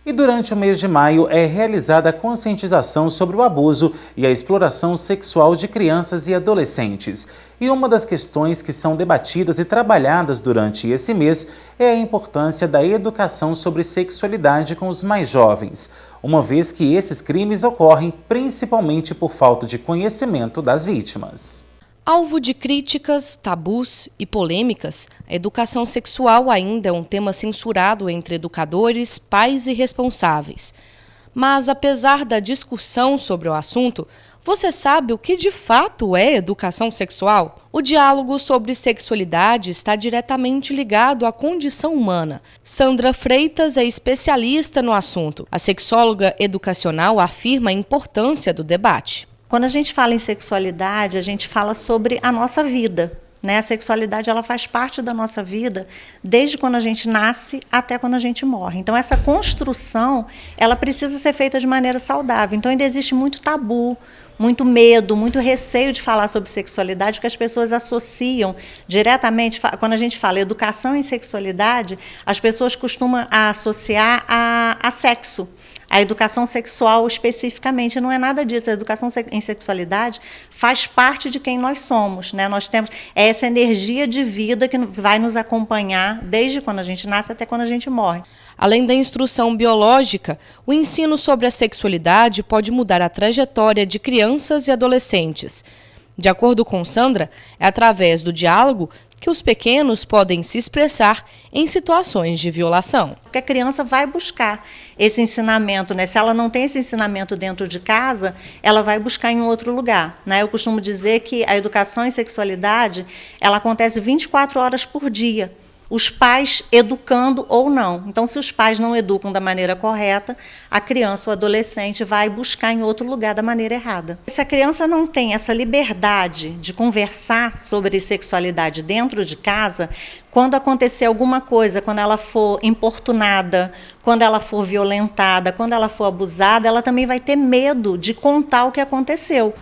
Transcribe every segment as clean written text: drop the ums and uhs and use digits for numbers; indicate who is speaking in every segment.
Speaker 1: E durante o mês de maio é realizada a conscientização sobre o abuso e a exploração sexual de crianças e adolescentes. E uma das questões que são debatidas e trabalhadas durante esse mês é a importância da educação sobre sexualidade com os mais jovens, uma vez que esses crimes ocorrem principalmente por falta de conhecimento das vítimas.
Speaker 2: Alvo de críticas, tabus e polêmicas, a educação sexual ainda é um tema censurado entre educadores, pais e responsáveis. Mas, apesar da discussão sobre o assunto, você sabe o que de fato é educação sexual? O diálogo sobre sexualidade está diretamente ligado à condição humana. Sandra Freitas é especialista no assunto. A sexóloga educacional afirma a importância do debate.
Speaker 3: Quando a gente fala em sexualidade, a gente fala sobre a nossa vida, né? A sexualidade ela faz parte da nossa vida desde quando a gente nasce até quando a gente morre. Então, essa construção ela precisa ser feita de maneira saudável. Então, ainda existe muito tabu, muito medo, muito receio de falar sobre sexualidade, porque as pessoas associam diretamente, quando a gente fala educação em sexualidade, as pessoas costumam associar a sexo. A educação sexual especificamente não é nada disso. A educação em sexualidade faz parte de quem nós somos, né? Nós temos essa energia de vida que vai nos acompanhar desde quando a gente nasce até quando a gente morre.
Speaker 2: Além da instrução biológica, o ensino sobre a sexualidade pode mudar a trajetória de crianças e adolescentes. De acordo com Sandra, é através do diálogo que os pequenos podem se expressar em situações de violação.
Speaker 3: Porque a criança vai buscar esse ensinamento, né? Se ela não tem esse ensinamento dentro de casa, ela vai buscar em outro lugar, né? Eu costumo dizer que a educação em sexualidade, ela acontece 24 horas por dia. Os pais educando ou não. Então, se os pais não educam da maneira correta, a criança ou adolescente vai buscar em outro lugar da maneira errada. Se a criança não tem essa liberdade de conversar sobre sexualidade dentro de casa, quando acontecer alguma coisa, quando ela for importunada, quando ela for violentada, quando ela for abusada, ela também vai ter medo de contar o que aconteceu.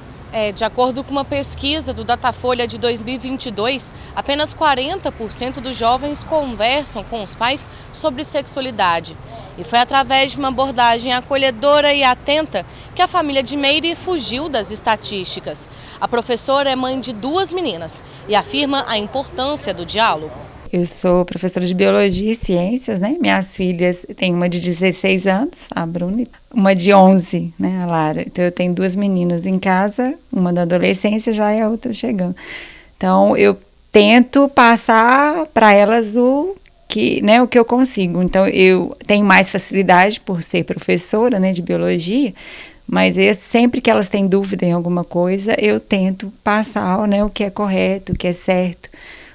Speaker 2: De acordo com uma pesquisa do Datafolha de 2022, apenas 40% dos jovens conversam com os pais sobre sexualidade. E foi através de uma abordagem acolhedora e atenta que a família de Meire fugiu das estatísticas. A professora é mãe de 2 meninas e afirma a importância do diálogo.
Speaker 4: Eu sou professora de Biologia e Ciências, né? Minhas filhas, tem uma de 16 anos, a Bruna, uma de 11, né, a Lara. Então, eu tenho 2 meninas em casa, uma da adolescência já e a outra chegando. Então, eu tento passar para elas o que eu consigo. Então, eu tenho mais facilidade por ser professora, né, de Biologia, mas sempre que elas têm dúvida em alguma coisa, eu tento passar, né, o que é correto, o que é certo,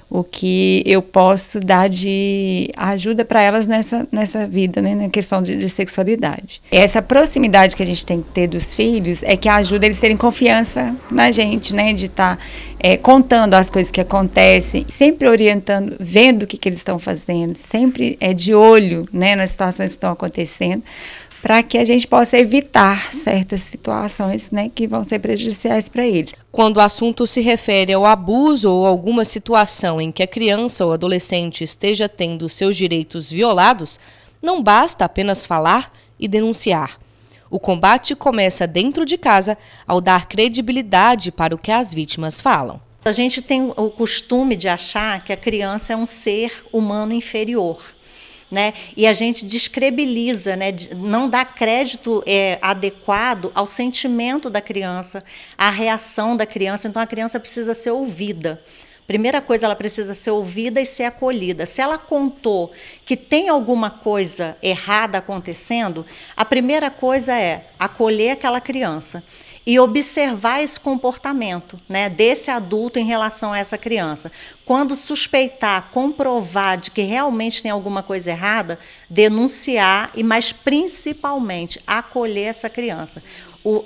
Speaker 4: o que eu posso dar de ajuda para elas nessa vida, né, na questão de sexualidade. Essa proximidade que a gente tem que ter dos filhos é que ajuda eles a terem confiança na gente, né, de estar contando as coisas que acontecem, sempre orientando, vendo o que eles estão fazendo, sempre de olho, né, nas situações que estão acontecendo, para que a gente possa evitar certas situações, né, que vão ser prejudiciais para eles.
Speaker 2: Quando o assunto se refere ao abuso ou alguma situação em que a criança ou adolescente esteja tendo seus direitos violados, não basta apenas falar e denunciar. O combate começa dentro de casa ao dar credibilidade para o que as vítimas falam.
Speaker 3: A gente tem o costume de achar que a criança é um ser humano inferior, né? E a gente descredibiliza, né? Não dá crédito adequado ao sentimento da criança, à reação da criança. Então, a criança precisa ser ouvida. Primeira coisa, ela precisa ser ouvida e ser acolhida. Se ela contou que tem alguma coisa errada acontecendo, a primeira coisa é acolher aquela criança e observar esse comportamento, né, desse adulto em relação a essa criança. Quando suspeitar, comprovar de que realmente tem alguma coisa errada, denunciar mas principalmente acolher essa criança.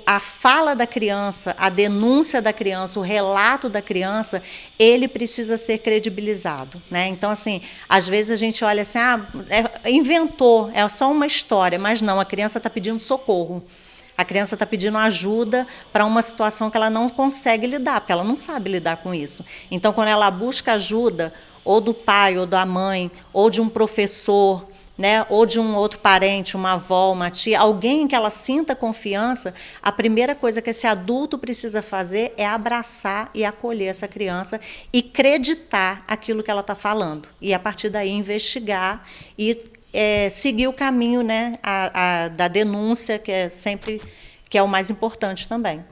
Speaker 3: A fala da criança, a denúncia da criança, o relato da criança, ele precisa ser credibilizado, né? Então, assim, às vezes a gente olha assim, inventou, é só uma história, mas não, a criança está pedindo socorro. A criança está pedindo ajuda para uma situação que ela não consegue lidar, porque ela não sabe lidar com isso. Então, quando ela busca ajuda, ou do pai, ou da mãe, ou de um professor, né, ou de um outro parente, uma avó, uma tia, alguém em que ela sinta confiança, a primeira coisa que esse adulto precisa fazer é abraçar e acolher essa criança e acreditar aquilo que ela está falando. E, a partir daí, investigar e seguir o caminho, né, da denúncia, que é o mais importante também.